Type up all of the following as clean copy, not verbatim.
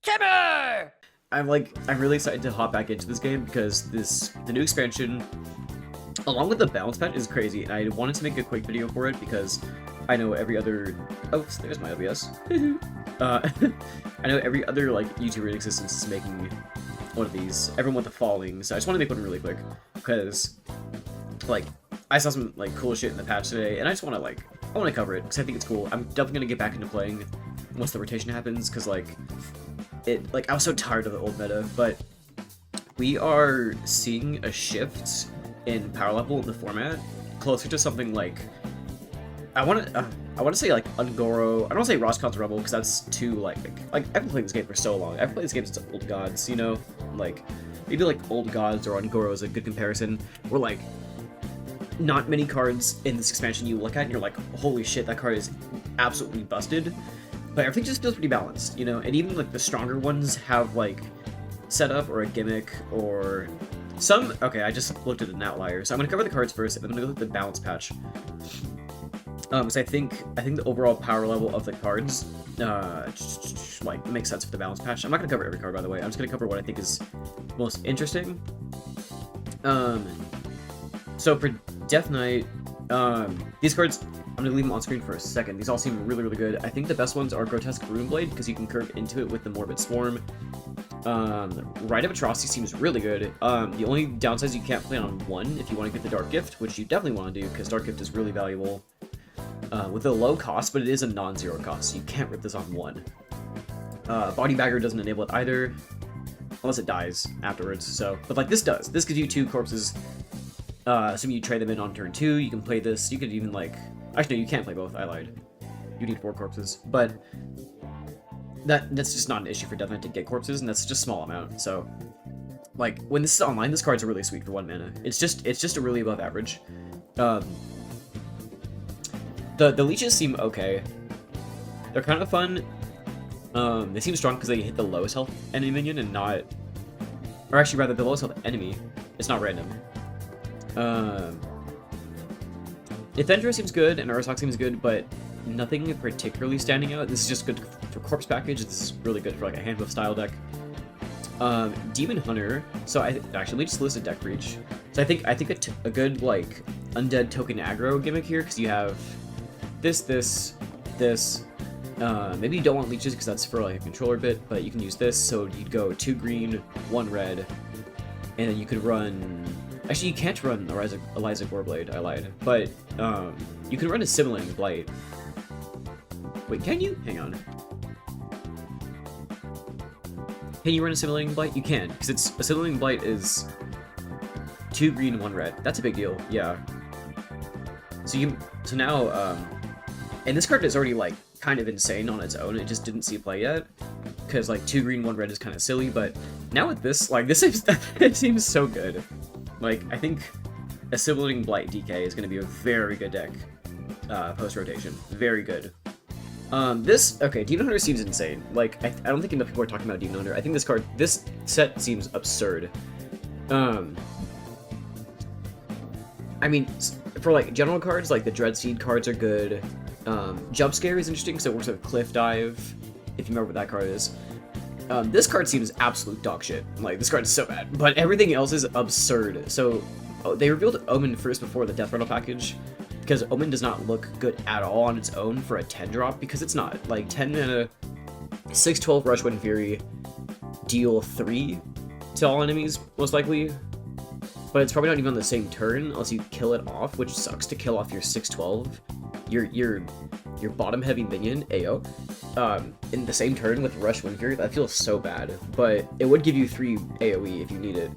Timber! I'm really excited to hop back into this game because the new expansion, along with the balance patch, is crazy, and I wanted to make a quick video for it because I know every other... Oh, there's my OBS. I know every other, like, YouTuber in existence is making one of these. Everyone with the following, so I just want to make one really quick, because, like, I saw some, like, cool shit in the patch today, and I just want to, like, I want to cover it, because I think it's cool. I'm definitely going to get back into playing once the rotation happens, because, like, I was so tired of the old meta, but we are seeing a shift in power level in the format, closer to something like, I want to say, like, Ungoro. I don't want to say Roscon's Rebel, because that's too, like, I've been playing this game for so long. I've played this game since Old Gods, you know? Like, maybe, like, Old Gods or Ungoro is a good comparison, where, like, not many cards in this expansion you look at and you're like, holy shit, that card is absolutely busted. But everything just feels pretty balanced, you know? And even, like, the stronger ones have, like, setup or a gimmick or some... Okay, I just looked at an outlier. So I'm going to cover the cards first, and then I'm going to go through the balance patch. So I think the overall power level of the cards, like, makes sense for the balance patch. I'm not going to cover every card, by the way. I'm just going to cover what I think is most interesting. So for Death Knight, these cards, I'm going to leave them on screen for a second. These all seem really, really good. I think the best ones are Grotesque Runeblade, because you can curve into it with the Morbid Swarm. Rite of Atrocity seems really good. The only downside is you can't play on one if you want to get the Dark Gift, which you definitely want to do, because Dark Gift is really valuable. With a low cost, but it is a non-zero cost, so you can't rip this on one. Body Bagger doesn't enable it either, unless it dies afterwards, so... But, like, this does. This gives you 2 corpses. Assuming you trade them in on turn 2, you can play this. You could even, like... Actually, no, you can't play both. I lied. You need 4 corpses. But that's just not an issue for Death Knight to get corpses, and that's just a small amount. So, like, when this is online, this card's really sweet for 1 mana. It's just a really above average. The leeches seem okay. They're kind of fun. They seem strong because they hit the lowest health enemy minion and not... Or actually, rather, the lowest health enemy. It's not random. Defender seems good, and Ursoc seems good, but nothing particularly standing out. This is just good for Corpse Package. This is really good for, like, a Handbuff style deck. Demon Hunter. So actually, we just listed deck reach. So I think a good, like, undead token aggro gimmick here, because you have this. Maybe you don't want leeches because that's for, like, a controller bit, but you can use this. So you'd go 2 green, 1 red, and then you could run... Actually, you can't run Eliza Goreblade, I lied. But, you can run a Sibling Blight. Wait, can you? Hang on. Can you run a Sibling Blight? You can, because a Sibling Blight is 2 green, 1 red. That's a big deal, yeah. So now, and this card is already, like, kind of insane on its own. It just didn't see play yet, because, like, 2 green, 1 red is kind of silly, but now with this, like, this seems, it seems so good. Like, I think a Sibling Blight DK is going to be a very good deck, post-rotation. Very good. Okay, Demon Hunter seems insane. Like, I don't think enough people are talking about Demon Hunter. I think this set seems absurd. I mean, for, like, general cards, like, the Dreadseed cards are good. Jump Scare is interesting, because it works with Cliff Dive, if you remember what that card is. This card seems absolute dog shit. Like, this card is so bad. But everything else is absurd. So, they revealed Omen first before the Death Rattle package, because Omen does not look good at all on its own for a 10-drop, because it's not. Like, 10 mana, 6/12 Rush Wind Fury, deal 3 to all enemies, most likely. But it's probably not even on the same turn, unless you kill it off, which sucks to kill off your 6/12. Your bottom-heavy minion, AO, in the same turn with Rush Wind Fury. That feels so bad, but it would give you 3 AoE if you need it.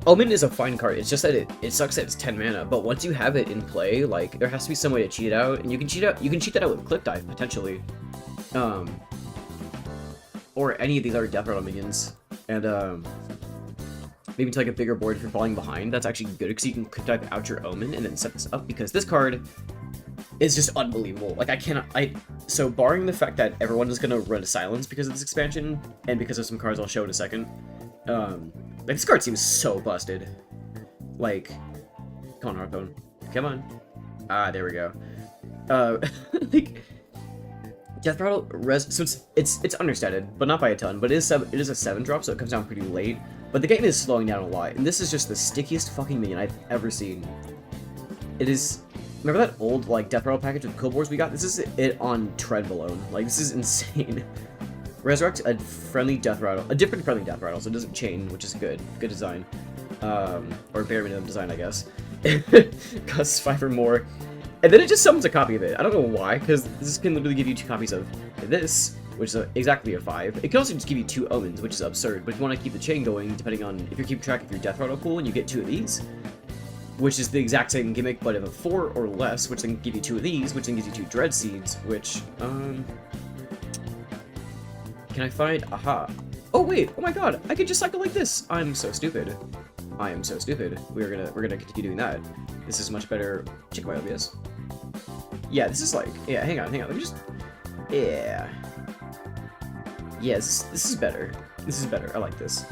Omen is a fine card, it's just that it sucks that it's 10 mana, but once you have it in play, like, there has to be some way to cheat it out, and you can cheat that out with Cliff Dive, potentially. Or any of these other Death Rattle minions, and, maybe to, like, a bigger board if you're falling behind. That's actually good, because you can Cliff Dive out your Omen and then set this up, because this card is just unbelievable. Like, so barring the fact that everyone is gonna run Silence because of this expansion, and because of some cards I'll show in a second, like, this card seems so busted. Like, come on, Hearthstone. Come on. Ah, there we go. Like, Death Rattle so it's understated, but not by a ton. But it is a 7-drop, so it comes down pretty late. But the game is slowing down a lot, and this is just the stickiest fucking minion I've ever seen. It is. Remember that old like Death Rattle package with Cobors we got? This is it on tread alone. Like this is insane. Resurrect a friendly Death Rattle, a different friendly Death Rattle, so it doesn't chain, which is good. Good design, or bare minimum design, I guess. Costs 5 or more. And then it just summons a copy of it. I don't know why, because this can literally give you 2 copies of this, which is exactly a 5. It can also just give you 2 omens, which is absurd. But if you want to keep the chain going, depending on if you're keeping track of your Death Rattle pool, and you get 2 of these, which is the exact same gimmick, but of a 4 or less, which then give you 2 of these, which then gives you 2 Dread Seeds, which can I find? Aha! Oh wait! Oh my God! I could just cycle like this. I'm so stupid. I am so stupid. We're gonna continue doing that. This is much better. Check my OBS. Yeah, this is like, yeah, hang on, let me just, yeah. Yes, this is better. This is better, I like this.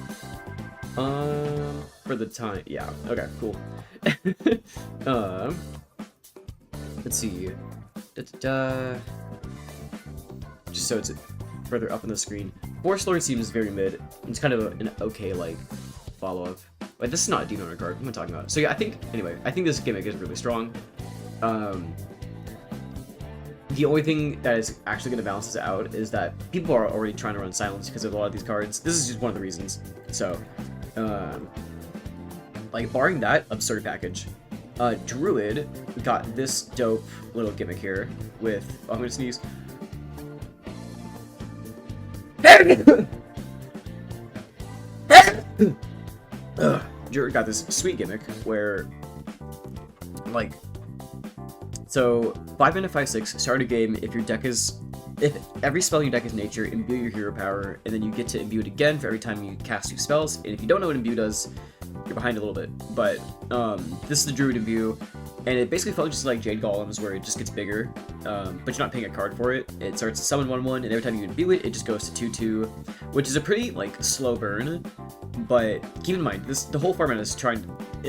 For the time, yeah, okay, cool. Let's see. Just so it's further up on the screen. Forest Lord seems very mid. It's kind of an okay, like, follow-up. But this is not a Demon Hunter card, what am I talking about? So yeah, I think this gimmick is really strong. The only thing that is actually going to balance this out is that people are already trying to run silence because of a lot of these cards. This is just one of the reasons. So, like, barring that absurd package, Druid got this dope little gimmick here with, oh, I'm going to sneeze. Druid got this sweet gimmick where, like, so 5 mana 5/6 start a game. If every spell in your deck is nature, imbue your hero power, and then you get to imbue it again for every time you cast 2 spells. And if you don't know what imbue does, you're behind a little bit. But this is the Druid imbue, and it basically functions like Jade Golems, where it just gets bigger, but you're not paying a card for it. It starts to summon 1/1, and every time you imbue it, it just goes to 2/2, which is a pretty like slow burn. But keep in mind, the whole format is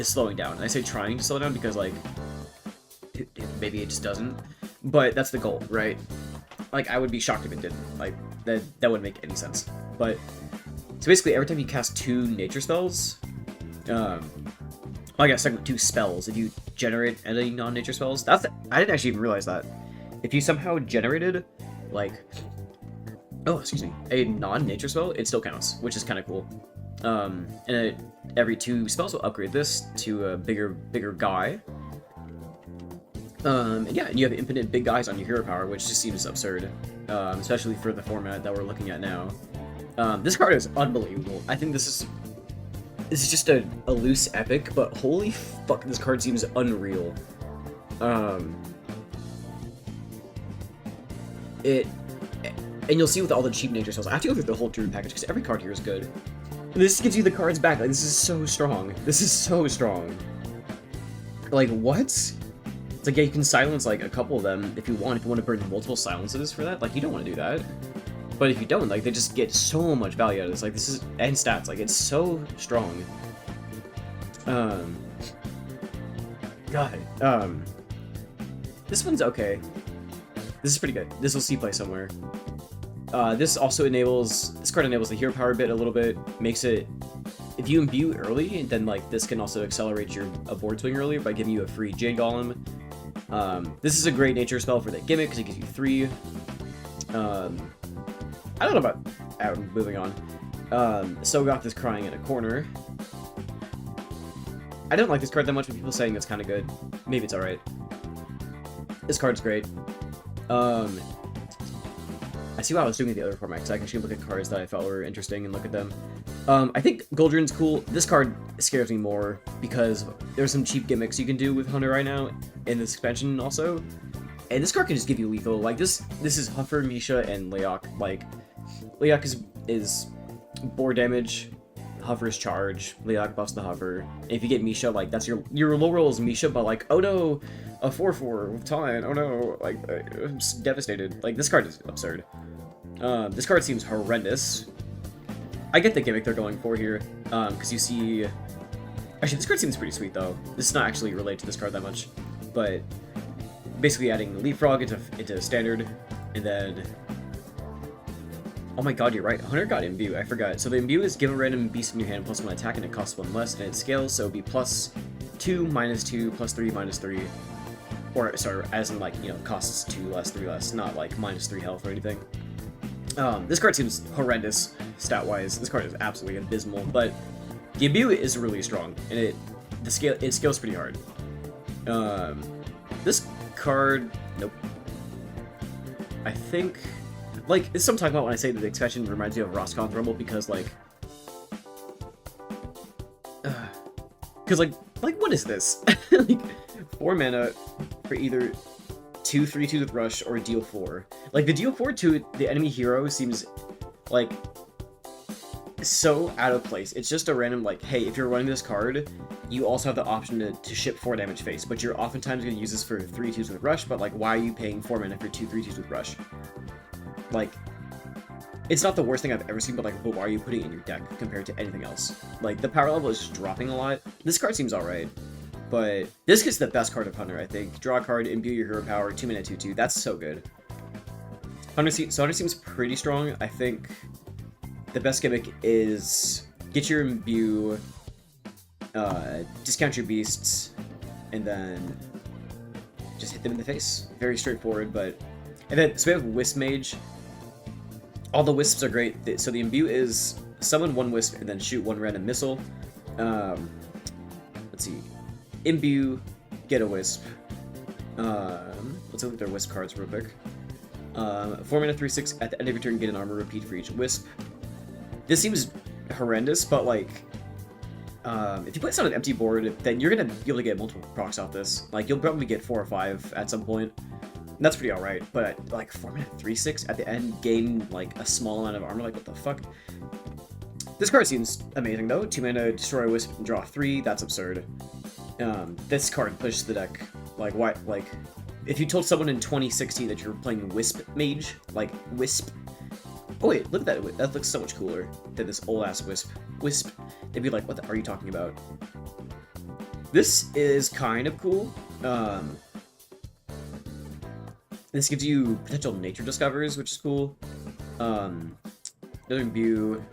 slowing down. And I say trying to slow down because like maybe it just doesn't. But that's the goal, right? Like I would be shocked if it didn't. Like that wouldn't make any sense. But so basically, every time you cast 2 nature spells, I guess like 2 spells. If you generate any non-nature spells, I didn't actually even realize that. If you somehow generated like, a non-nature spell, it still counts, which is kind of cool. And every 2 spells will upgrade this to a bigger guy. And yeah, and you have infinite big guys on your hero power, which just seems absurd, especially for the format that we're looking at now. This card is unbelievable. I think this is just a loose epic, but holy fuck, this card seems unreal. And you'll see with all the cheap nature spells, I have to go through the whole Druid package because every card here is good. And this gives you the cards back. Like, this is so strong. This is so strong. Like, what? It's like, yeah, you can silence, like, a couple of them if you want. If you want to burn multiple silences for that, like, you don't want to do that. But if you don't, like, they just get so much value out of this. Like, this is, and stats, like, it's so strong. God, this one's okay. This is pretty good. This will see play somewhere. This card enables the hero power bit a little bit, makes it, if you imbue early, then like this can also accelerate your board swing earlier by giving you a free Jade Golem. This is a great nature spell for that gimmick because it gives you 3. I don't know about, moving on. So we got this crying in a corner. I don't like this card that much, but people saying it's kind of good. Maybe it's alright. This card's great. I see what I was doing with the other format, because I can actually look at cards that I felt were interesting and look at them. I think Goldrin's cool. This card scares me more, because there's some cheap gimmicks you can do with Hunter right now, in this expansion also. And this card can just give you lethal. Like, this is Huffer, Misha, and Leok. Like, Leok is board damage, Huffer's charge, Leok buffs the Huffer. And if you get Misha, like, that's your low roll is Misha, but like, oh no, a 4/4 with Time, oh no, like, I'm devastated. Like, this card is absurd. This card seems horrendous. I get the gimmick they're going for here, because you see... Actually, this card seems pretty sweet, though. This is not actually related to this card that much, but basically adding Leapfrog into Standard, and then Oh my god, you're right. Hunter got imbue. I forgot. So the imbue is give a random beast in your hand +1 attack, and it costs 1 less, and it scales, so it would be +2, -2, +3, -3. Or, sorry, as in, like, you know, costs 2 less, 3 less, not, like, -3 health or anything. This card seems horrendous, stat-wise. This card is absolutely abysmal, but the imbue is really strong, and it scales pretty hard. This card... Nope. I think... Like, this is what I'm talking about when I say that the expansion reminds me of Roscon's Rumble, because, like... Because, like, what is this? Like, 4 mana for either 2/3/2 with Rush or deal 4. Like, the deal 4 to the enemy hero seems, like, so out of place. It's just a random, like, hey, if you're running this card, you also have the option to ship 4 damage face, but you're oftentimes going to use this for 3/2s with Rush, but, like, why are you paying 4 mana for 2 3/2s with Rush? Like, it's not the worst thing I've ever seen, but, like, why are you putting it in your deck compared to anything else? Like, the power level is just dropping a lot. This card seems alright, but this is the best card of Hunter, I think. Draw a card, imbue your hero power, 2 mana 2/2. That's so good. Hunter seems pretty strong. I think the best gimmick is get your imbue, discount your beasts, and then just hit them in the face. Very straightforward, but... And then, so we have Wisp Mage. All the wisps are great. So the imbue is summon 1 wisp and then shoot 1 random missile. Let's see. Imbue, get a wisp. Let's look at their wisp cards real quick. 4 mana 3/6 at the end of your turn, get an armor repeat for each wisp. This seems horrendous, but like, if you play this on an empty board, then you're gonna be able to get multiple procs off this. Like, you'll probably get 4 or 5 at some point. And that's pretty alright, but like 4 mana 3/6 at the end, gain like a small amount of armor, like what the fuck? This card seems amazing though. 2 mana, destroy a wisp and draw 3, that's absurd. This card pushes the deck. Like, why? Like, if you told someone in 2016 that you're playing Wisp Mage, like Wisp. Oh wait, look at that. That looks so much cooler than this old ass Wisp. They'd be like, what the are you talking about? This is kind of cool. This gives you potential nature discovers, which is cool. Another imbue.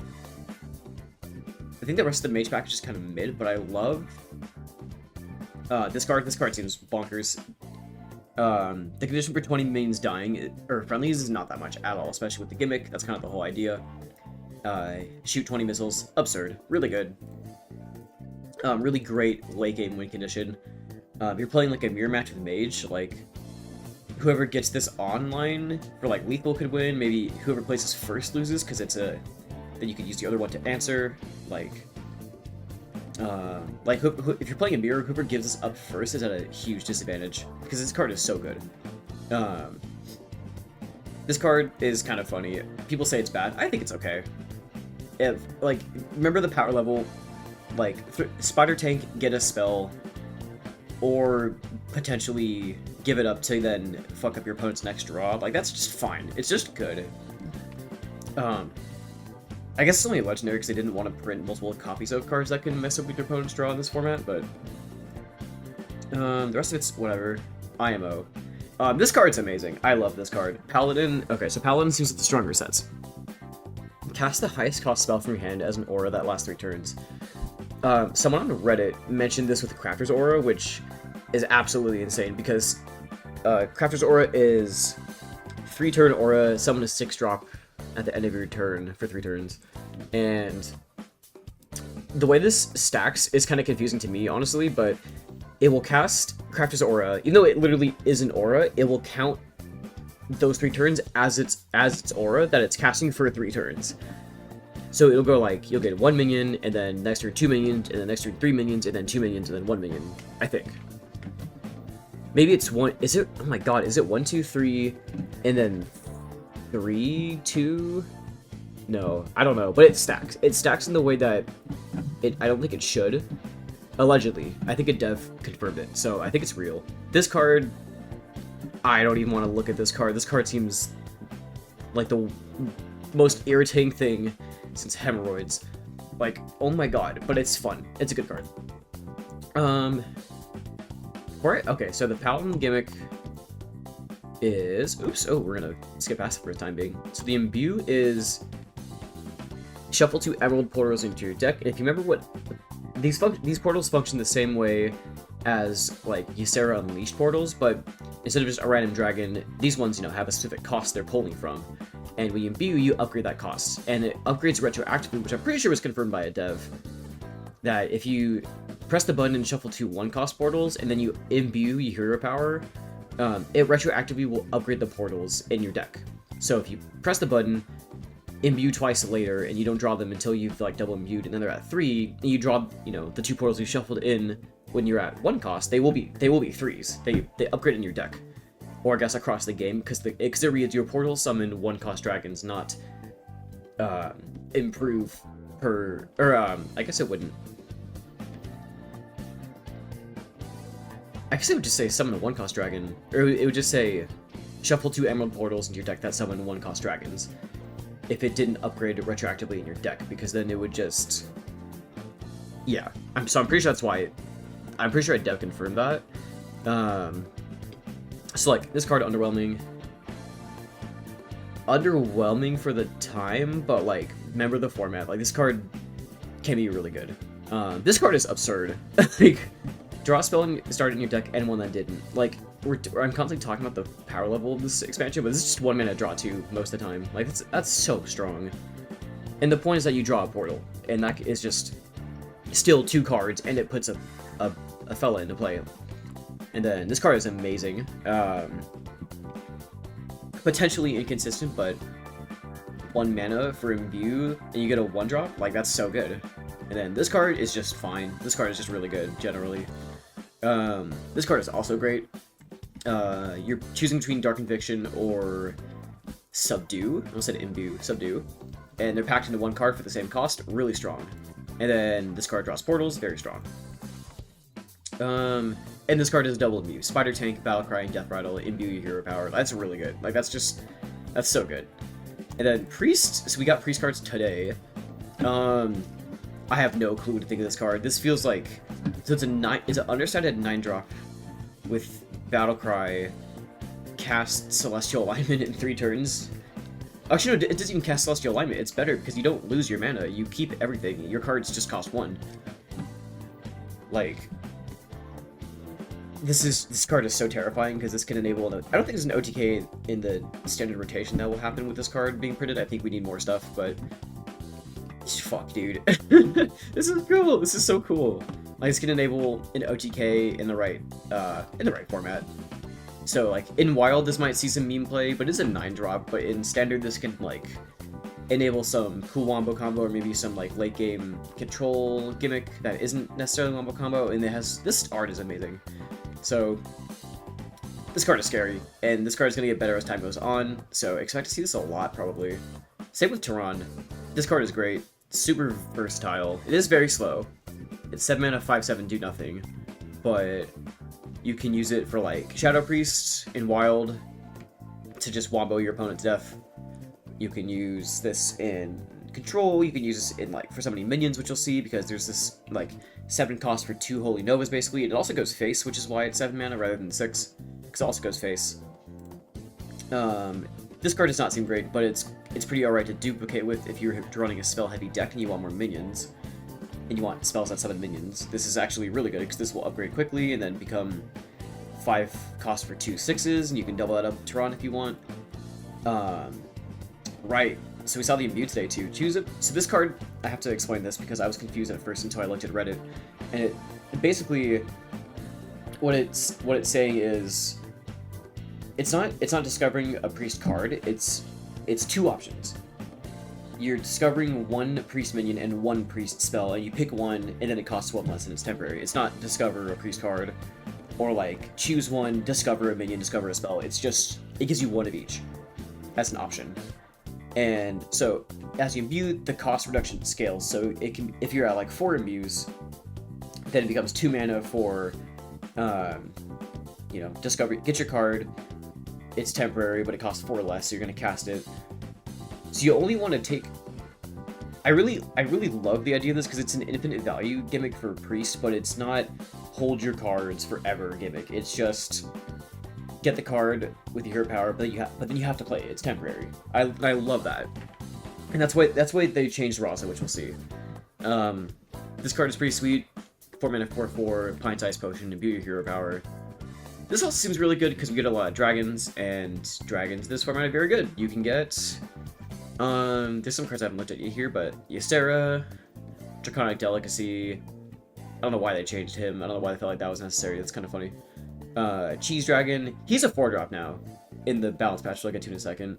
I think the rest of the mage package is kind of mid, but I love this card. This card seems bonkers. The condition for 20 minions dying, or friendlies, is not that much at all, especially with the gimmick. That's kind of the whole idea. Shoot 20 missiles. Absurd. Really good. Really great late game win condition. You're playing like a mirror match with mage, like whoever gets this online for like lethal could win. Maybe whoever plays this first loses because it's a then you could use the other one to answer. Like if you're playing a mirror, whoever gives this up first is at a huge disadvantage because this card is so good. This card is kind of funny. People say it's bad. I think it's okay. If like remember the power level, like Spider Tank, get a spell, or potentially give it up to then fuck up your opponent's next draw. Like, that's just fine. It's just good. I guess it's only legendary because they didn't want to print multiple copies of cards that can mess up with your opponent's draw in this format, but the rest of it's whatever. IMO. This card's amazing. I love this card. Paladin. Okay, so Paladin seems like the stronger sets. Cast the highest cost spell from your hand as an aura that lasts 3 turns. Someone on Reddit mentioned this with the Crafter's Aura, which is absolutely insane because Crafter's Aura is 3-turn aura, summon a 6-drop at the end of your turn for 3 turns. And the way this stacks is kind of confusing to me, honestly, but it will cast Crafter's Aura. Even though it literally is an aura, it will count those 3 turns as its aura that it's casting for 3 turns. So it'll go like, you'll get 1 minion, and then next turn 2 minions, and then next turn 3 minions, and then 2 minions, and then 1 minion, I think. Maybe it's 1, is it, oh my god, is it 1, 2, 3, and then 3, 2? No, I don't know, but it stacks. It stacks in the way that I don't think it should. Allegedly. I think a dev confirmed it, so I think it's real. This card, I don't even want to look at this card. This card seems like the most irritating thing since hemorrhoids. Like, oh my god, but it's fun. It's a good card. Okay, so the Paladin gimmick is... Oops, oh, we're gonna skip past it for the time being. So the imbue is shuffle 2 Emerald portals into your deck. And if you remember what these portals function the same way as like Ysera Unleashed portals, but instead of just a random dragon, these ones, you know, have a specific cost they're pulling from. And when you imbue, you upgrade that cost. And it upgrades retroactively, which I'm pretty sure was confirmed by a dev. That if you press the button and shuffle 2 1-cost portals, and then you imbue your hero power, it retroactively will upgrade the portals in your deck. So if you press the button, imbue twice later, and you don't draw them until you've like double imbued, and then they're at 3, and you draw, you know, the 2 portals you shuffled in when you're at 1 cost, they will be 3s. They upgrade in your deck, or I guess across the game, because it reads your portal summon 1-cost dragons, not improve per, or I guess it wouldn't. I guess it would just say summon a 1-cost dragon, or it would just say shuffle 2 Emerald portals into your deck that summon 1-cost dragons. If it didn't upgrade retroactively in your deck, because then it would just, yeah. So I'm pretty sure that's why. I'm pretty sure a dev confirmed that. So like this card, underwhelming for the time, but like remember the format. Like this card can be really good. This card is absurd. Like draw a spell and start in your deck, and one that didn't. Like I'm constantly talking about the power level of this expansion, but this is just 1 mana draw 2 most of the time. Like that's so strong. And the point is that you draw a portal, and that is just still 2 cards, and it puts a fella into play. And then this card is amazing. Potentially inconsistent, but 1 mana for imbue, and you get a 1-drop. Like that's so good. And then this card is just fine. This card is just really good generally. This card is also great. You're choosing between Dark Conviction or Subdue. I almost said Imbue. Subdue. And they're packed into 1 card for the same cost. Really strong. And then this card draws portals. Very strong. And this card is a double imbue. Spider Tank, Battlecry, and Death Rattle. Imbue your hero power. That's really good. Like, that's so good. And then Priest. So we got Priest cards today. I have no clue what to think of this card. This feels like... So it's an understated 9-drop with Battlecry, cast Celestial Alignment in 3 turns. Actually, no, it doesn't even cast Celestial Alignment. It's better because you don't lose your mana. You keep everything. Your cards just cost 1. Like, this card is so terrifying because this can enable... I don't think there's an OTK in the standard rotation that will happen with this card being printed. I think we need more stuff, but... Fuck, dude. This is cool. This is so cool. Like, this can enable an OTK in the right format. So, like, in Wild, this might see some meme play, but it's a 9-drop. But in Standard, this can, like, enable some cool wombo combo, or maybe some, like, late-game control gimmick that isn't necessarily wombo combo. And this art is amazing. So, this card is scary. And this card is going to get better as time goes on. So, expect to see this a lot, probably. Same with Tehran. This card is great. Super versatile. It is very slow. It's 7 mana, 5/7, do nothing. But you can use it for like Shadow Priest in Wild to just wombo your opponent to death. You can use this in Control. You can use this in like for summoning minions, which you'll see because there's this like 7 cost for 2 Holy Novas basically. It also goes face, which is why it's 7 mana rather than 6. Because it also goes face. This card does not seem great, but it's pretty alright to duplicate with if you're running a spell-heavy deck and you want more minions. And you want spells that summon minions. This is actually really good, because this will upgrade quickly and then become 5 cost for 2 6s, and you can double that up with Tehran if you want. Right, so we saw the imbue today too. Choose it. So this card, I have to explain this because I was confused at first until I looked at Reddit. And it basically, what it's saying is, it's not discovering a priest card, it's 2 options. You're discovering 1 priest minion and 1 priest spell, and you pick one, and then it costs 1 less, and it's temporary. It's not discover a priest card, or like choose 1, discover a minion, discover a spell. It's just, it gives you 1 of each as an option. And so as you imbue, the cost reduction scales. So it can, if you're at like 4 imbues, then it becomes 2 mana for, you know, discover, get your card. It's temporary, but it costs 4 less, so you're gonna cast it. So you only want to take... I really love the idea of this because it's an infinite value gimmick for Priest, but it's not hold your cards forever gimmick. It's just get the card with your hero power, but then you have to play it. It's temporary. I love that. And that's why they changed Raza, which we'll see. This card is pretty sweet. 4 mana 4/4, Pint Sized Potion, and Beauty Hero Power. This also seems really good because we get a lot of dragons, and dragons this format are very good. You can get there's some cards I haven't looked at here, but Ystera, Draconic Delicacy. I don't know why they changed him. I don't know why they felt like that was necessary. That's kind of funny. Cheese Dragon. He's a 4-drop now in the balance patch. I'll get to in a second.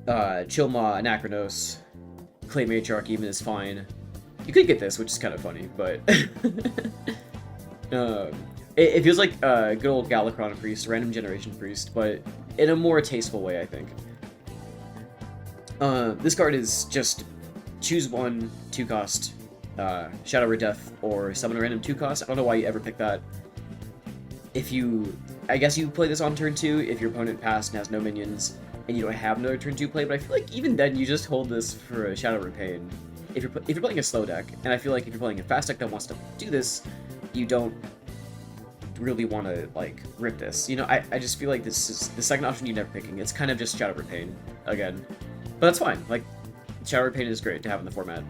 Chilma, Anachronos, Clay Matriarch even is fine. You could get this, which is kind of funny, but it feels like a good old Galakron Priest, Random Generation Priest, but in a more tasteful way, I think. This card is just choose 1, 2 cost, Shadow or Death, or summon a random 2 cost. I don't know why you ever pick that. I guess you play this on turn 2 if your opponent passed and has no minions, and you don't have another turn 2 play, but I feel like even then you just hold this for a Shadow Repain. If you're playing a slow deck, and I feel like if you're playing a fast deck that wants to do this, you don't really want to, like, rip this. You know, I just feel like this is the second option you're never picking. It's kind of just Shadow Repain, again. But that's fine. Like, Shadow Repain is great to have in the format.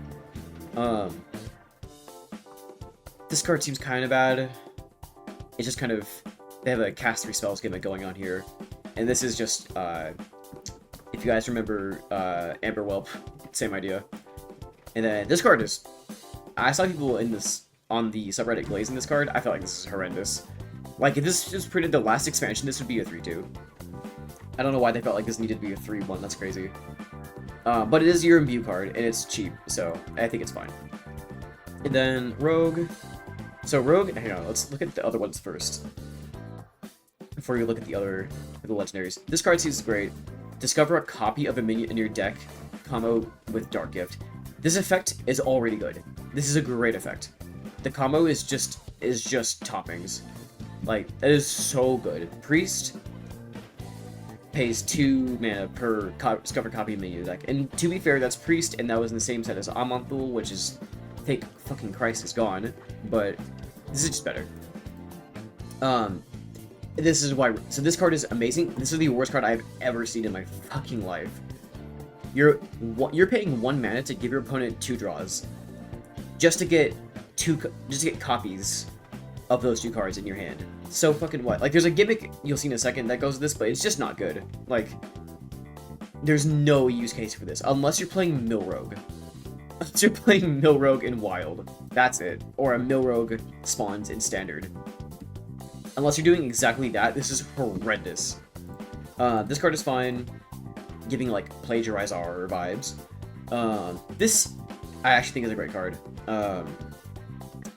This card seems kind of bad. It's just kind of... They have a cast 3 spells gimmick going on here. And this is just, if you guys remember Amber Whelp, same idea. And then this card is... I saw people in this on the subreddit glazing this card. I felt like this is horrendous. Like, if this was printed the last expansion, this would be a 3/2. I don't know why they felt like this needed to be a 3/1. That's crazy. But it is your imbue card, and it's cheap, so I think it's fine. And then Rogue. So Rogue... Hang on, let's look at the other ones first. Before you look at the legendaries. This card seems great. Discover a copy of a minion in your deck, combo with Dark Gift. This effect is already good. This is a great effect. The combo is just toppings. Like, that is so good. Priest pays 2 mana per discover copy of minion deck. And to be fair, that's Priest, and that was in the same set as Amonthul, which is, thank fucking Christ, is gone. But this is just better. This is why. So this card is amazing. This is the worst card I've ever seen in my fucking life. You're paying 1 mana to give your opponent 2 draws, just to get copies of those 2 cards in your hand. So fucking what? Like, there's a gimmick you'll see in a second that goes with this, but it's just not good. Like, there's no use case for this unless you're playing Mill Rogue. Unless you're playing Mill Rogue in Wild, that's it, or a Mill Rogue spawns in Standard. Unless you're doing exactly that, this is horrendous. This card is fine, giving, like, Plagiarize R vibes. This, I actually think is a great card.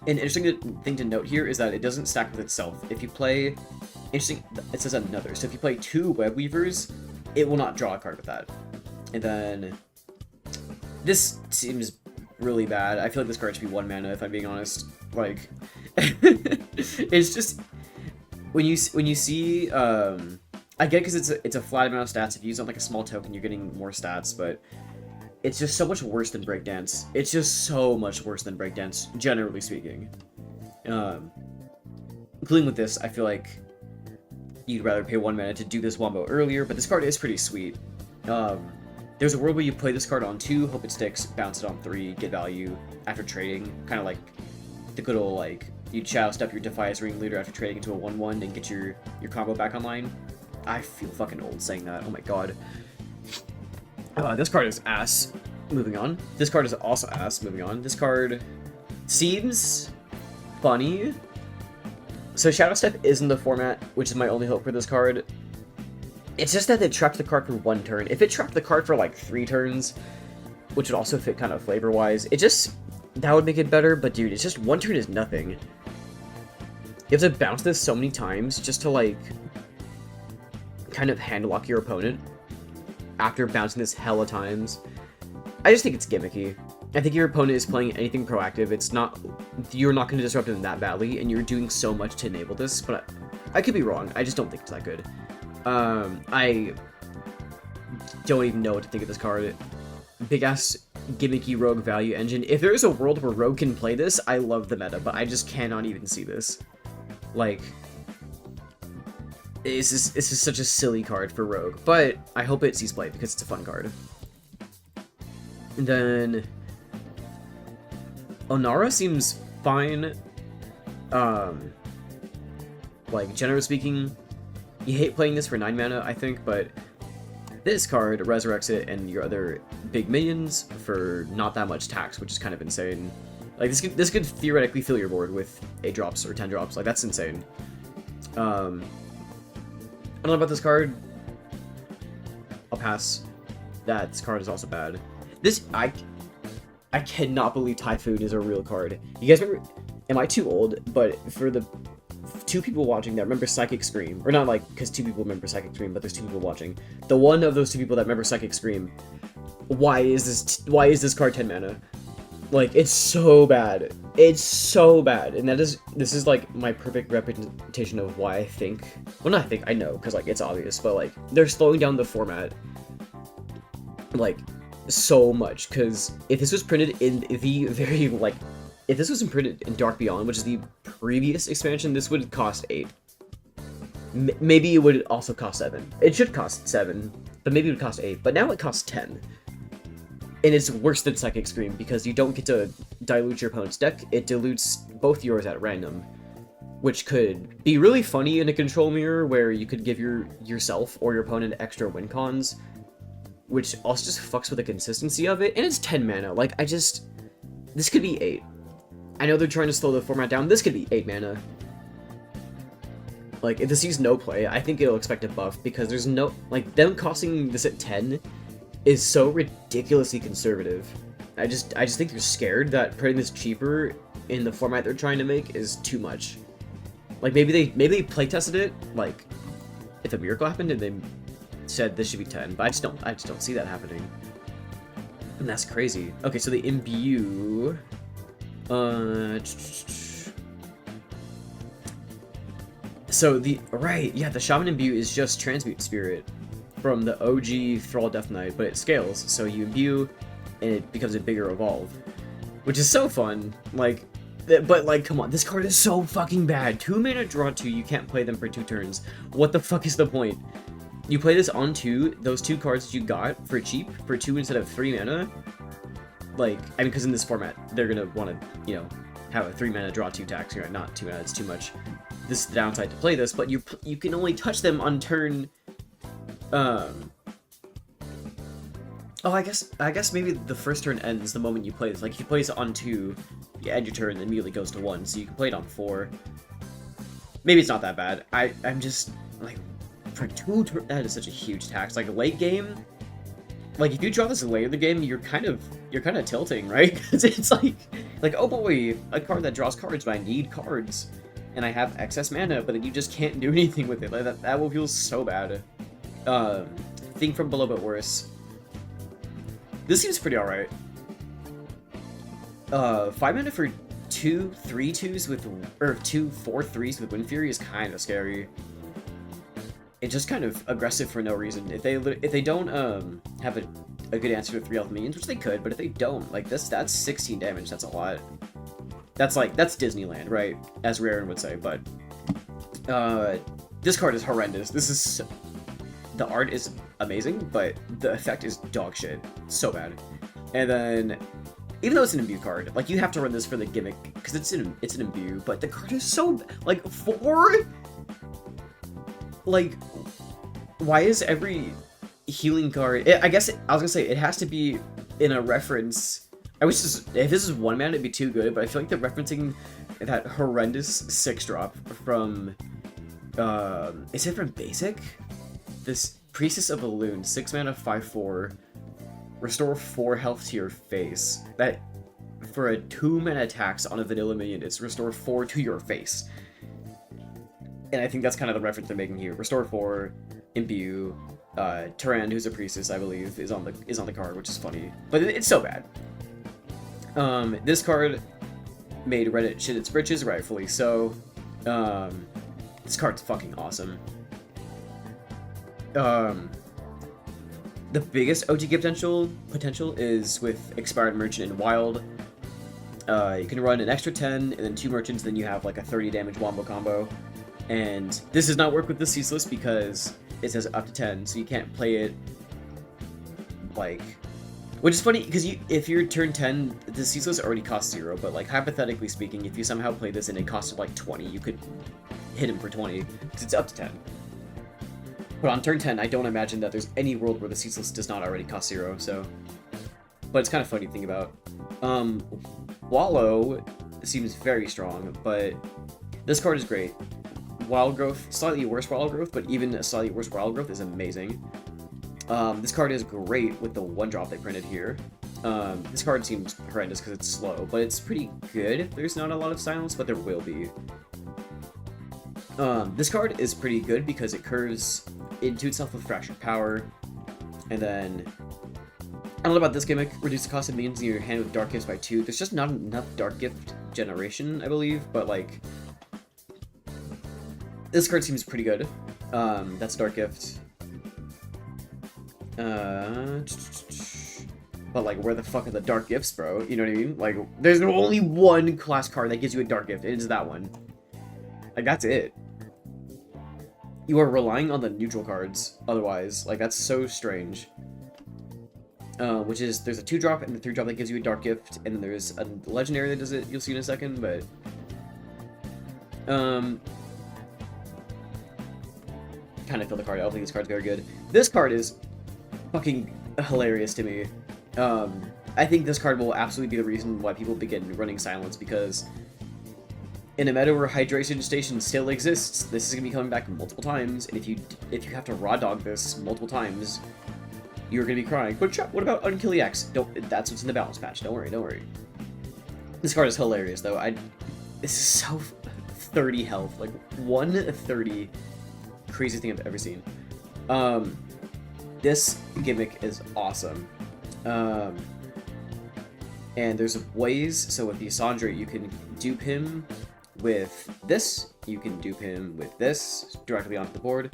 An interesting thing to note here is that it doesn't stack with itself. If you play... Interesting, it says another. So if you play 2 Web Weavers, it will not draw a card with that. And then... This seems really bad. I feel like this card should be 1 mana, if I'm being honest. Like... it's just... When you see, I get because it's a flat amount of stats. If you use it on like a small token, you're getting more stats, but it's just so much worse than Breakdance. It's just so much worse than Breakdance, generally speaking. Including with this, I feel like you'd rather pay 1 mana to do this wombo earlier, but this card is pretty sweet. There's a world where you play this card on 2, hope it sticks, bounce it on 3, get value after trading, kind of like the good old, like, you'd Shadow Step your Defias Ringleader after trading into a 1/1 and get your combo back online. I feel fucking old saying that. Oh my god. This card is ass. Moving on. This card is also ass. Moving on. This card seems funny. So Shadow Step is in the format, which is my only hope for this card. It's just that it trapped the card for 1 turn. If it trapped the card for like 3 turns, which would also fit kind of flavor-wise, that would make it better, but dude, it's just 1 turn is nothing. You have to bounce this so many times just to, like, kind of handlock your opponent after bouncing this hella times. I just think it's gimmicky. I think your opponent is playing anything proactive. You're not going to disrupt them that badly, and you're doing so much to enable this, but I could be wrong. I just don't think it's that good. I don't even know what to think of this card. Big-ass gimmicky Rogue value engine. If there is a world where Rogue can play this, I love the meta, but I just cannot even see this. Like, this is such a silly card for Rogue, but I hope it sees play because it's a fun card. And then Onara seems fine. Like, generally speaking, you hate playing this for 9 mana, I think, but this card resurrects it and your other big minions for not that much tax, which is kind of insane. Like, this could theoretically fill your board with 8 drops or 10 drops. Like, that's insane. I don't know about this card. I'll pass. This card is also bad. I cannot believe Typhoon is a real card. You guys remember? Am I too old? But for the 2 people watching that remember Psychic Scream, or not like because 2 people remember Psychic Scream, but there's 2 people watching. The one of those 2 people that remember Psychic Scream, why is this card 10 mana? Like, it's so bad. It's so bad, and this is like my perfect representation of why I think. Well, not I think, I know, because like it's obvious, but like they're slowing down the format like so much. Because if this was printed in the very like. If this was printed in Dark Beyond, which is the previous expansion, this would cost 8. Maybe it would also cost 7. It should cost 7, but maybe it would cost 8. But now it costs 10. And it's worse than Psychic Scream, because you don't get to dilute your opponent's deck. It dilutes both yours at random, which could be really funny in a control mirror, where you could give yourself or your opponent extra win cons, which also just fucks with the consistency of it. And it's 10 mana. Like, this could be 8. I know they're trying to slow the format down. This could be 8 mana. Like, if this sees no play, I think it'll expect a buff, because there's no... Like, them costing this at 10 is so ridiculously conservative. I just think they're scared that putting this cheaper in the format they're trying to make is too much. Like, maybe they playtested it, like, if a miracle happened and they said this should be 10, but I just don't see that happening. And that's crazy. Okay, so the imbue... So the Shaman Imbue is just Transmute Spirit from the OG Thrall Death Knight, but it scales, so you imbue and it becomes a bigger evolve, which is so fun. Like, but like, come on, this card is so fucking bad. 2 mana draw 2, you can't play them for 2 turns. What the fuck is the point? You play this on 2, those 2 cards that you got for cheap, for 2 instead of 3 mana. Like, I mean, because in this format, they're gonna want to, you know, have a 3 mana draw 2 tax. You're not 2 mana, it's too much. This is the downside to play this, but you can only touch them on turn. Oh, I guess maybe the first turn ends the moment you play this. Like, if you play this on 2, you end your turn and immediately goes to 1, so you can play it on 4. Maybe it's not that bad. I'm just like, for 2 turns, that is such a huge tax. Like, late game. Like, if you draw this later in the game, you're kind of tilting, right? Because it's like, oh boy, a card that draws cards, but I need cards, and I have excess mana, but then you just can't do anything with it. Like, that will feel so bad. Think from below, but worse. This seems pretty alright. 5 mana for 2 3/2s with, or 2 4/3s with Wind Fury is kind of scary. It's just kind of aggressive for no reason. If they don't have a good answer to 3 health minions, which they could, but if they don't, like that's 16 damage. That's a lot. That's Disneyland, right? As Raren would say. But this card is horrendous. The art is amazing, but the effect is dog shit. So bad. And then, even though it's an imbue card, like, you have to run this for the gimmick because it's an imbue. But the card is so, like, 4. Like, why is every healing card... I was gonna say, it has to be in a reference... I wish if this is 1 mana, it'd be too good, but I feel like they're referencing that horrendous 6-drop from... is it from Basic? This Priestess of Elune, 6 mana, 5/4, restore 4 health to your face. That, for a 2 mana tax on a vanilla minion, it's restore 4 to your face. And I think that's kind of the reference they're making here. Restore 4, imbue, Tyrande, who's a priestess, I believe, is on the card, which is funny. But it's so bad. This card made Reddit shit its britches, rightfully so. This card's fucking awesome. The biggest OTK potential is with Expired Merchant and Wild. You can run an extra 10, and then 2 merchants, then you have like a 30 damage wombo combo. And this does not work with the Ceaseless because it says up to 10, so you can't play it like Which is funny, because if you're turn 10, the ceaseless already costs 0, but like hypothetically speaking, if you somehow play this and it costed like 20, you could hit him for 20, because it's up to 10. But on turn 10, I don't imagine that there's any world where the ceaseless does not already cost 0, so... But it's kind of funny to think about. Wallow seems very strong, but this card is great. Wild Growth, slightly worse Wild Growth, but even a slightly worse Wild Growth is amazing. This card is great with the 1-drop they printed here. This card seems horrendous because it's slow, but it's pretty good. There's not a lot of silence, but there will be. This card is pretty good because it curves into itself with Fractured Power, and then... I don't know about this gimmick, reduce the cost of minions in your hand with Dark Gifts by 2. There's just not enough Dark Gift generation, I believe, but like... This card seems pretty good. That's Dark Gift. But like, where the fuck are the Dark Gifts, bro? You know what I mean? Like, there's only one class card that gives you a Dark Gift, and it's that one. Like, that's it. You are relying on the neutral cards, otherwise. Like, that's so strange. Which is, there's a 2-drop and the 3-drop that gives you a Dark Gift, and then there's a legendary that does it, you'll see in a second, but... kind of feel the card. I don't think this card's very good. This card is fucking hilarious to me. I think this card will absolutely be the reason why people begin running Silence, because in a meta where Hydration Station still exists, this is going to be coming back multiple times, and if you have to raw dog this multiple times, you're going to be crying. But what about unkilliax? That's what's in the balance patch. Don't worry, don't worry. This card is hilarious, though. This is so 30 health. Like, 130. Craziest thing I've ever seen. This gimmick is awesome. And there's ways, so with the Asandra, you can dupe him with this. You can dupe him with this directly onto the board.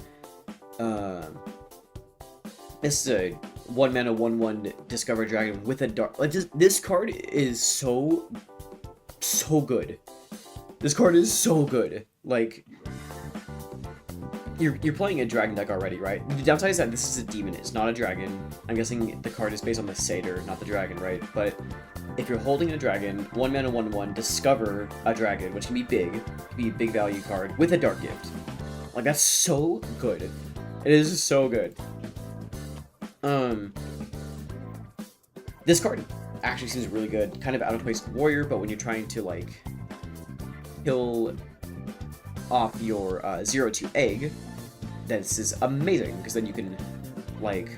This is a 1-mana 1/1 Discover Dragon with a dark. Like this card is so good. This card is so good. Like you're playing a dragon deck already, right? The downside is that this is a demon. It's not a dragon. I'm guessing the card is based on the satyr, not the dragon, right? But if you're holding a dragon, 1-mana 1/1 Discover a Dragon, which can be big, can be a big value card with a Dark Gift. Like that's so good. It is so good. This card actually seems really good. Kind of out of place warrior, but when you're trying to like kill off your 0/2 egg, this is amazing because then you can like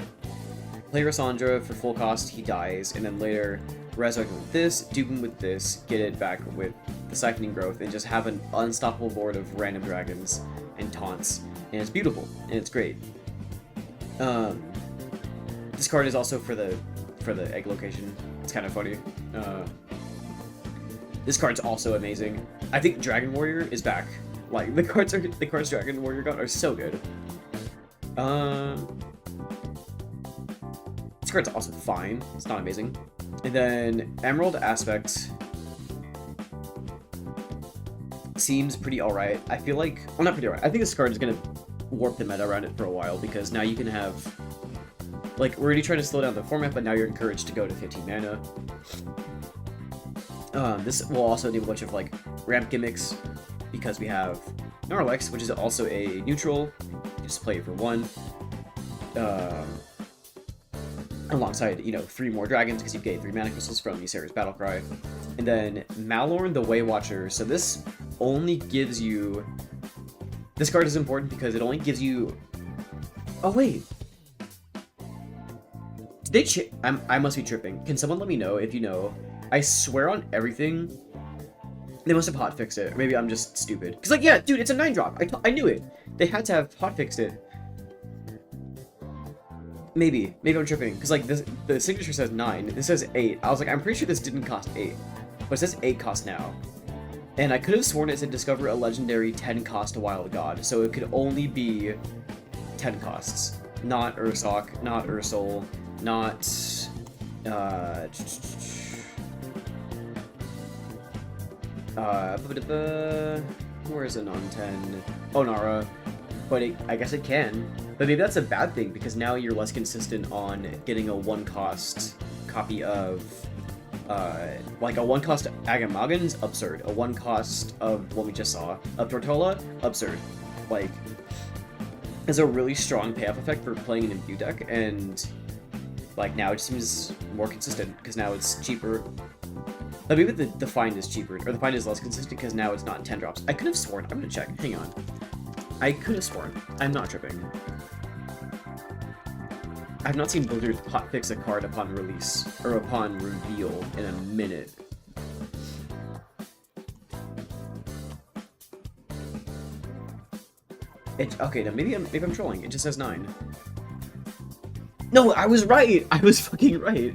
play Rassandra for full cost, he dies, and then later resurrect him with this, dupe him with this, get it back with the Siphoning Growth, and just have an unstoppable board of random dragons and taunts, and it's beautiful and it's great. This card is also for the egg location. It's kind of funny. This card's also amazing. I think Dragon Warrior is back. Like the cards Dragon Warrior got are so good. This card's also fine. It's not amazing. And then Emerald Aspect seems pretty alright. I feel like, well, not pretty alright. I think this card is gonna warp the meta around it for a while because now you can have, like, we're already trying to slow down the format, but now you're encouraged to go to 15 mana. This will also do a bunch of like ramp gimmicks because we have Snorlax, which is also a neutral. Just play it for 1. Alongside, you know, 3 more dragons because you gain 3 mana crystals from Ysera's Battlecry. And then Malorn the Way Watcher. So this only gives you... This card is important because it only gives you... Oh, wait. Did they I must be tripping. Can someone let me know if you know? I swear on everything, they must have hotfixed it. Or maybe I'm just stupid. Because, like, yeah, dude, it's a 9-drop. I knew it. They had to have hotfixed it. Maybe I'm tripping. Because, like, the signature says 9. This says 8. I was like, I'm pretty sure this didn't cost 8. But it says 8 cost now. And I could have sworn it said discover a legendary 10 cost Wild God. So it could only be 10 costs. Not Ursoc, not Ursol, not... where is a non-10? Onara. But I guess it can. But maybe that's a bad thing, because now you're less consistent on getting a 1-cost copy of like a 1-cost Agamagan's absurd. A 1-cost of what we just saw of Tortola, absurd. Like, it's a really strong payoff effect for playing an imbue deck, and like now it seems more consistent because now it's cheaper. Maybe the find is cheaper, or the find is less consistent because now it's not 10 drops. I could have sworn. I'm gonna check. Hang on. I could have sworn. I'm not tripping. I've not seen Blizzard hotfix a card upon release or upon reveal in a minute. Okay, now maybe I'm trolling. It just says 9. No, I was right! I was fucking right!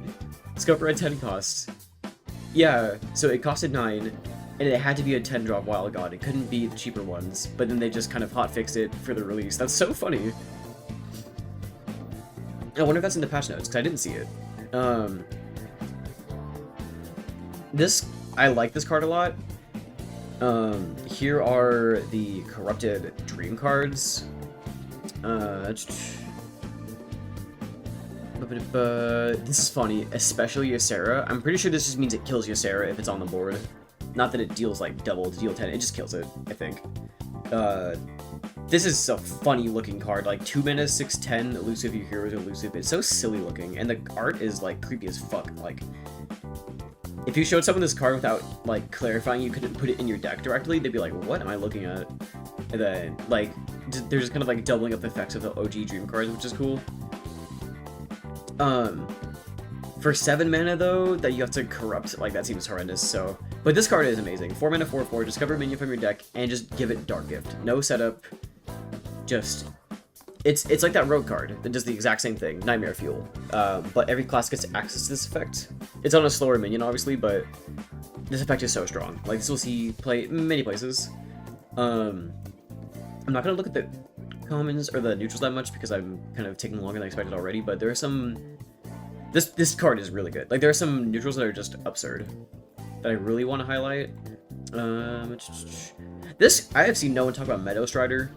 Scupper at 10 costs. Yeah, so it costed 9, and it had to be a 10-drop Wild God. It couldn't be the cheaper ones, but then they just kind of hotfixed it for the release. That's so funny! I wonder if that's in the patch notes, because I didn't see it. I like this card a lot. Here are the Corrupted Dream cards. This is funny, especially Ysera. I'm pretty sure this just means it kills Ysera if it's on the board. Not that it deals like double to deal 10, it just kills it, I think. This is a funny looking card, like 2 mana, 6/10, elusive, your heroes are elusive. It's so silly looking, and the art is like creepy as fuck. Like, if you showed someone this card without like clarifying you couldn't put it in your deck directly, they'd be like, what am I looking at? And then like they're just kind of like doubling up the effects of the OG Dream cards, which is cool. For 7 mana though, that you have to corrupt, like that seems horrendous, so. But this card is amazing. 4 mana, 4/4, discover a minion from your deck, and just give it Dark Gift. No setup, just, it's like that rogue card that does the exact same thing, Nightmare Fuel. But every class gets access to this effect. It's on a slower minion, obviously, but this effect is so strong. Like, this will see play many places. I'm not gonna look at the commons or the neutrals that much because I'm kind of taking longer than I expected already, but there are some... This card is really good. Like, there are some neutrals that are just absurd that I really want to highlight. This, I have seen no one talk about Meadow Strider.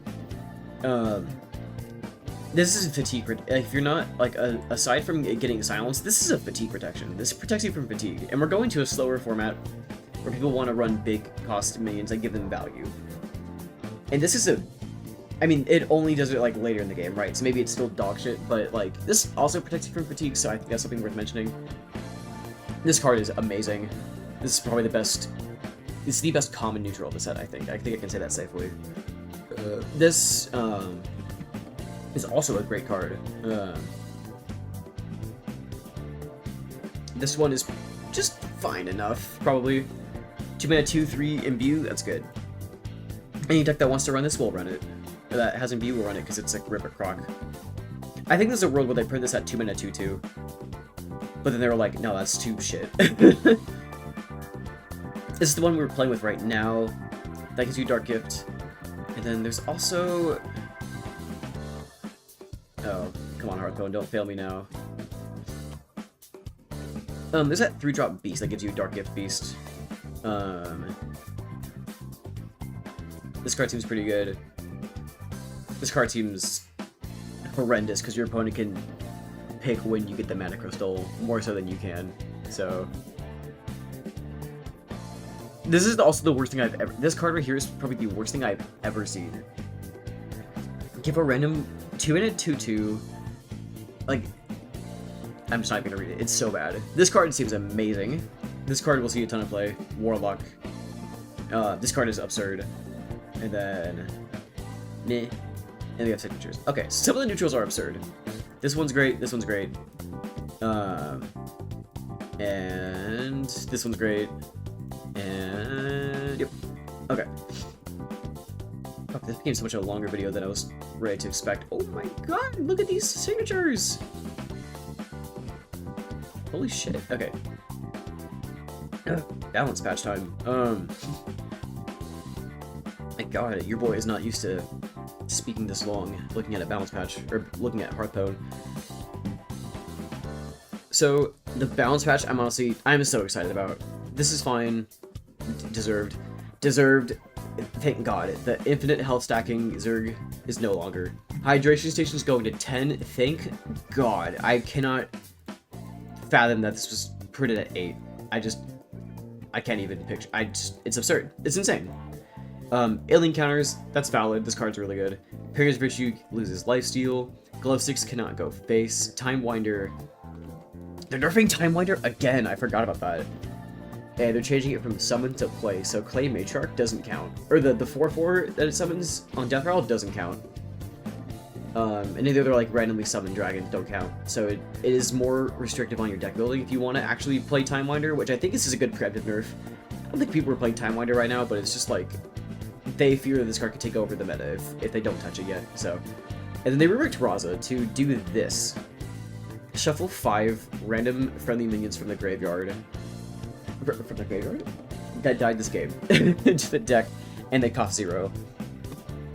This is a fatigue. If you're not, like, aside from getting silenced, this is a fatigue protection. This protects you from fatigue. And we're going to a slower format where people want to run big cost minions that give them value. And this is a... I mean, it only does it, like, later in the game, right? So maybe it's still dog shit, but, like, this also protects you from fatigue, so I think that's something worth mentioning. This card is amazing. This is probably the best... It's the best common neutral of the set, I think. I think I can say that safely. This, is also a great card. This one is just fine enough, probably. 2 mana, 2/3 imbue, that's good. Any deck that wants to run this will run it. Or that has imbue will run it because it's like Ripper Croc. I think there's a world where they print this at 2 mana, 2/2. But then they were like, no, that's too shit. This is the one we're playing with right now. That gives you Dark Gift. And then there's also... Oh, come on, Hearthstone, don't fail me now. There's that 3-drop Beast that gives you Dark Gift Beast. This card seems pretty good. This card seems horrendous because your opponent can pick when you get the Mana Crystal more so than you can. So this is also the worst thing I've ever... This card right here is probably the worst thing I've ever seen. Give a random 2 mana 2/2. Like, I'm just not gonna read it. It's so bad. This card seems amazing. This card will see a ton of play. Warlock. This card is absurd. And then... Meh. And we have signatures. Okay, so some of the neutrals are absurd. This one's great. This one's great. And this one's great. And... Yep. Okay. Fuck, this became so much a longer video than I was ready to expect. Oh my god, look at these signatures! Holy shit. Okay. Balance patch time. My god, your boy is not used to speaking this long, looking at a balance patch, or looking at Hearthstone. So, the balance patch, I'm so excited about. This is fine. Deserved. Thank god. The infinite health stacking Zerg is no longer. Hydration stations going to 10. Thank god. I cannot fathom that this was printed at 8. I can't even picture. It's absurd. It's insane. Alien counters, that's valid. This card's really good. Parry's Virtue loses lifesteal. Glow Sticks cannot go face. Time Winder. They're nerfing Time Winder again. I forgot about that. And they're changing it from summon to play, so Clay Matriarch doesn't count. Or the 4/4 that it summons on Death Rattle doesn't count. And the other like randomly summoned dragons don't count. So it is more restrictive on your deck building if you want to actually play Time Winder, which I think this is a good preemptive nerf. I don't think people are playing Time Winder right now, but it's just like they fear that this card could take over the meta if they don't touch it yet. So, and then they reworked Raza to do this: shuffle 5 random friendly minions from the graveyard. From the graveyard? That died this game into the deck, and they cost 0.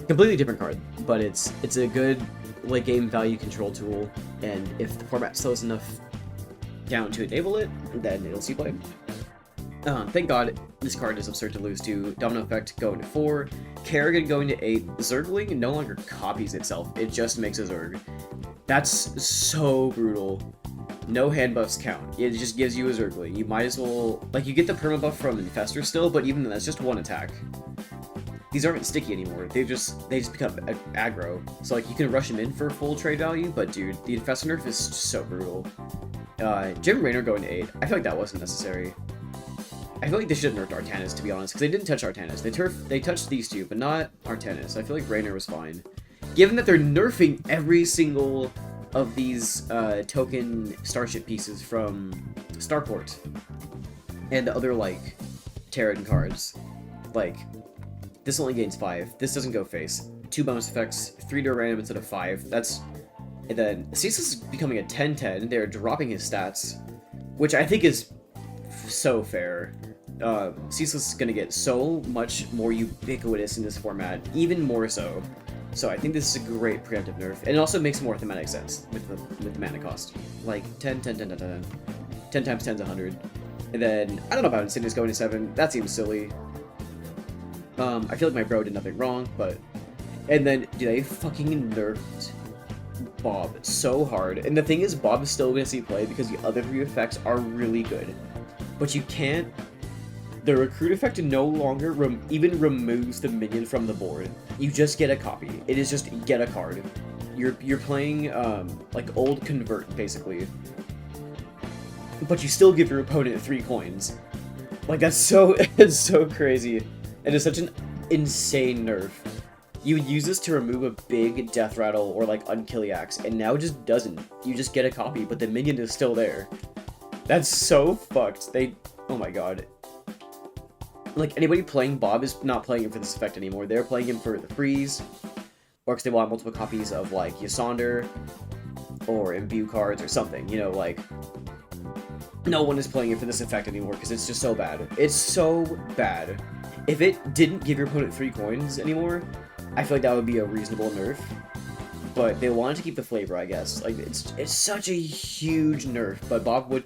Completely different card, but it's a good late game value control tool, and if the format slows enough down to enable it, then it'll see play. Thank God this card is absurd to lose to. Domino Effect going to 4, Kerrigan going to 8. Zergling no longer copies itself, it just makes a Zerg. That's so brutal. No hand buffs count. It just gives you a Zergling. You might as well... Like, you get the perma buff from Infestor still, but even then, that's just 1 attack. These aren't sticky anymore. They just become aggro. So, like, you can rush them in for full trade value, but, dude, the Infestor nerf is just so brutal. Jim Raynor going to 8. I feel like that wasn't necessary. I feel like they should have nerfed Artanis, to be honest, because they didn't touch Artanis. They touched these two, but not Artanis. I feel like Raynor was fine. Given that they're nerfing every single of these token starship pieces from Starport and the other like Terran cards, like this only gains 5. This doesn't go face. 2 bonus effects, 3 to random instead of 5. And then Ceaseless is becoming a 10/10. They're dropping his stats, which I think is so fair. Ceaseless is gonna get so much more ubiquitous in this format, even more so. So I think this is a great preemptive nerf, and it also makes more thematic sense with the mana cost. Like 10 times 10 is 100. And then, I don't know about Insidious going to 7, that seems silly. I feel like my bro did nothing wrong, but... And then, dude, they fucking nerfed Bob so hard. And the thing is, Bob is still gonna see play because the other 3 effects are really good. But you can't... The recruit effect no longer even removes the minion from the board. You just get a copy. It is just get a card. You're playing like old convert basically, but you still give your opponent 3 coins. Like that's so it's so crazy. It is such an insane nerf. You would use this to remove a big death rattle or like unkilliax, and now it just doesn't. You just get a copy, but the minion is still there. That's so fucked. Oh my god. Like, anybody playing Bob is not playing him for this effect anymore. They're playing him for the freeze, or because they want multiple copies of, like, Yasonder, or Imbue cards, or something, you know, like... No one is playing it for this effect anymore, because it's just so bad. It's so bad. If it didn't give your opponent 3 coins anymore, I feel like that would be a reasonable nerf. But they wanted to keep the flavor, I guess. Like, it's such a huge nerf, but Bob would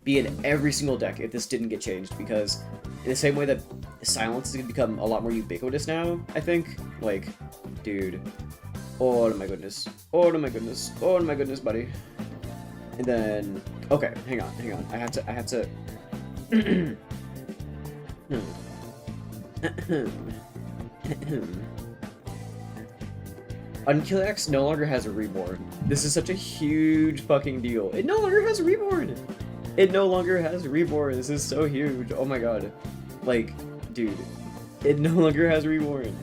be in every single deck if this didn't get changed, because... In the same way that silence is going to become a lot more ubiquitous now, I think. Like, dude. Oh my goodness. Oh my goodness. Oh my goodness, buddy. And then... Okay, hang on. I have to... unkilliax no longer has a reborn. This is such a huge fucking deal. It no longer has a reborn! It no longer has Reborn. This is so huge. Oh my god. Like, dude. It no longer has Reborn.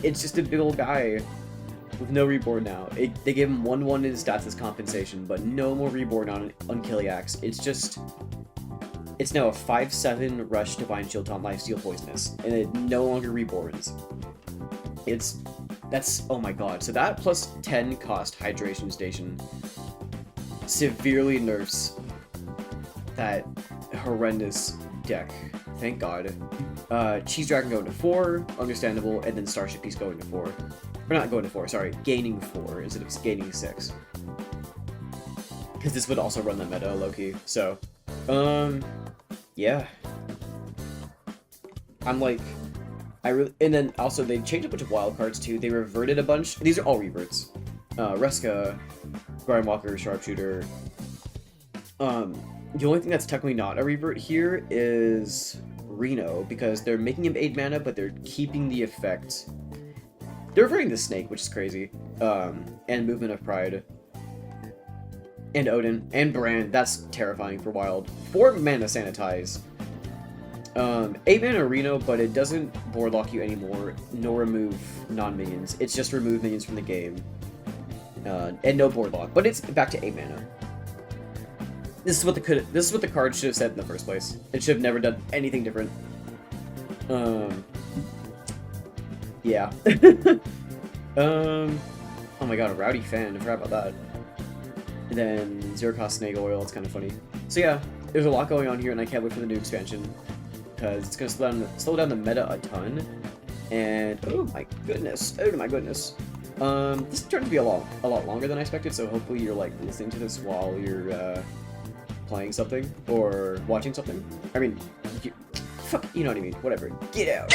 It's just a big old guy with no Reborn now. They gave him 1/1 in his stats as compensation, but no more Reborn on Unkilliax. It's just... It's now a 5/7 Rush Divine Shield on Lifesteal Poisonous, and it no longer Reborns. That's... Oh my god. So that plus 10 cost Hydration Station severely nerfs that horrendous deck. Thank god. Cheese Dragon going to 4, understandable, and then Starship Piece going to 4. Or not going to 4, sorry, gaining 4 instead of gaining 6. Because this would also run that meta, low-key. So, yeah. I'm like, and then also they changed a bunch of wild cards too. They reverted a bunch. These are all reverts. Reska, Brian Walker, Sharpshooter, The only thing that's technically not a revert here is Reno, because they're making him 8 mana, but they're keeping the effect. They're reverting the Snake, which is crazy. And Movement of Pride. And Odin. And Brand. That's terrifying for Wild. 4 mana Sanitize. 8 mana Reno, but it doesn't board lock you anymore, nor remove non-minions. It's just remove minions from the game. And no board lock. But it's back to 8 mana. This is what the card should have said in the first place. It should have never done anything different. Yeah. Oh my god, a Rowdy Fan. I forgot about that. And then zero cost Snake Oil. It's kind of funny. So yeah, there's a lot going on here, and I can't wait for the new expansion because it's gonna slow down the meta a ton. And oh my goodness, this turned to be a lot longer than I expected. So hopefully you're like listening to this while you're playing something or watching something. I mean, you know what I mean. Whatever. Get out.